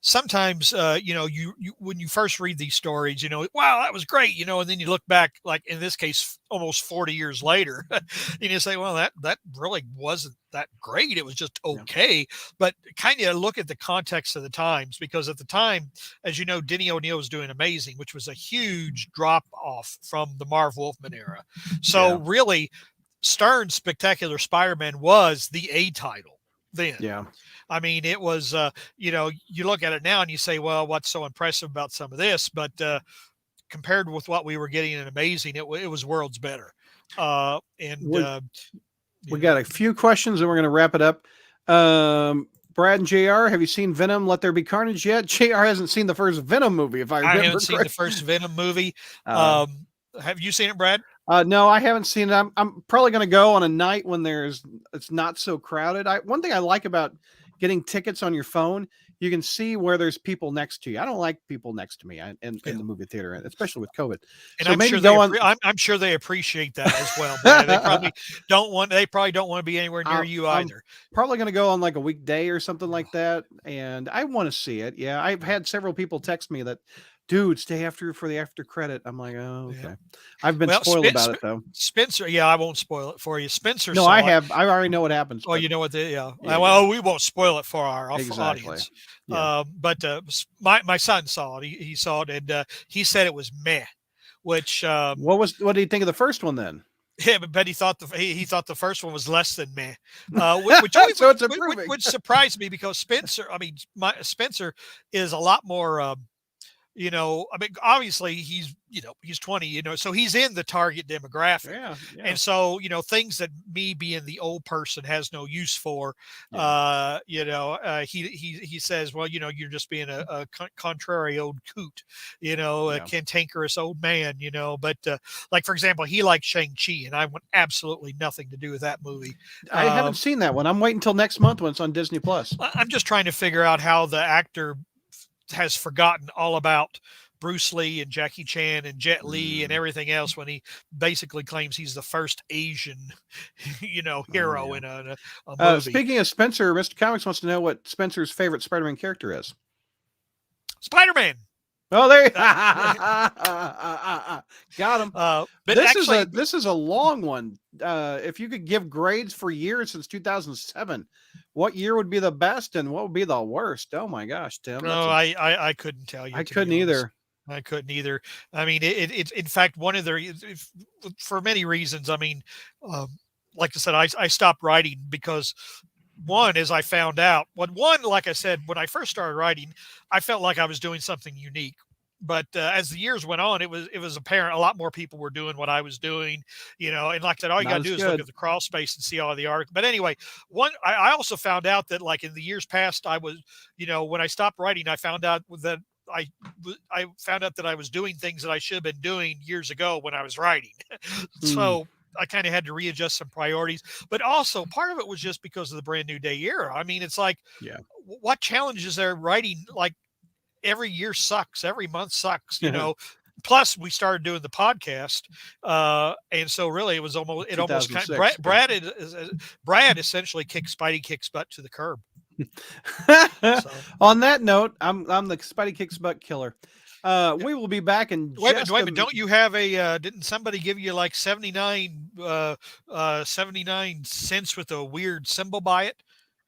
Sometimes, you when you first read these stories, wow, that was great, and then you look back, like in this case, almost 40 years later, and you say, well, that really wasn't that great. It was just okay. Yeah. But kind of look at the context of the times, because at the time, as you know, Denny O'Neil was doing Amazing, which was a huge drop off from the Marv Wolfman era. So really, Stern's Spectacular Spider-Man was the A title then. Yeah. I mean, it was, you look at it now and you say, well, what's so impressive about some of this? But compared with what we were getting in Amazing, it was worlds better. We got a few questions and we're going to wrap it up. Brad and JR, have you seen Venom, Let There Be Carnage yet? JR hasn't seen the first Venom movie, if I remember I haven't correctly. seen the first Venom movie. Have you seen it, Brad? No, I haven't seen it. I'm probably going to go on a night when it's not so crowded. One thing I like about getting tickets on your phone, you can see where there's people next to you. I don't like people next to me in the movie theater, especially with COVID. And so I'm sure they appreciate that as well. They probably don't want to be anywhere near you either. I'm probably going to go on like a weekday or something like that, and I want to see it. Yeah, I've had several people text me that, dude, stay for the after credit. I'm like, oh, okay. Yeah. I've been spoiled about it though. Spencer, I won't spoil it for you. Spencer, no, I have. I already know what happens. Oh, you know what? Well, we won't spoil it for our audience. Yeah. But my son saw it. He saw it, and he said it was meh. Which what did he think of the first one then? Yeah, but he thought the first one was less than meh, which surprised me, because Spencer is a lot more. Obviously he's 20, so he's in the target demographic. Yeah. And so, things that me being the old person has no use for, he says, well, you're just being a contrary old coot, a cantankerous old man, but like, for example, he liked Shang-Chi, and I want absolutely nothing to do with that movie. I haven't seen that one. I'm waiting until next month when it's on Disney Plus. I'm just trying to figure out how the actor has forgotten all about Bruce Lee and Jackie Chan and Jet Li and everything else, when he basically claims he's the first Asian, hero in a movie. Speaking of Spencer, Mr. Comics wants to know what Spencer's favorite Spider-Man character is. Spider-Man. Oh, there you got him. But this is a long one. If you could give grades for years since 2007, what year would be the best and what would be the worst? Oh my gosh, Tim. No, I couldn't tell you. I couldn't either. I couldn't either. I mean, it's in fact one of the, for many reasons. I mean, like I said, I stopped writing because, one is I found out like I said, when I first started writing, I felt like I was doing something unique. But as the years went on, it was apparent a lot more people were doing what I was doing, and like that, all you got to do is look at the crawl space and see all the articles. But anyway, I also found out that, like, in the years past, I was, when I stopped writing, I found out that I found out that I was doing things that I should have been doing years ago when I was writing. So I kind of had to readjust some priorities, but also part of it was just because of the Brand New Day era. I mean, it's like, what challenges are writing? Like, every year sucks, every month sucks, Plus, we started doing the podcast, and so really, it almost kind of, Brad essentially kicked Spidey Kicks butt to the curb. So. On that note, I'm the Spidey Kicks butt killer. We will be back in wait a minute. Don't you have a didn't somebody give you like 79 cents with a weird symbol by it?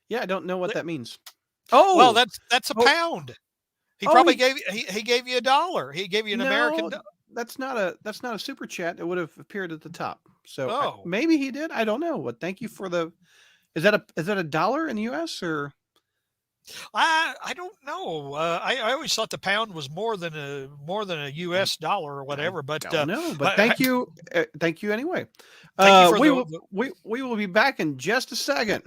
Yeah, I don't know what that means. Oh, well, that's a pound. He probably gave you $1. He gave you an American. That's not a super chat. It would have appeared at the top. So maybe he did. I don't know. But thank you for the Is that a dollar in the U.S. or? I don't know. I always thought the pound was more than a U.S. dollar or whatever. But no. But thank you anyway. Thank you for we will be back in just a second.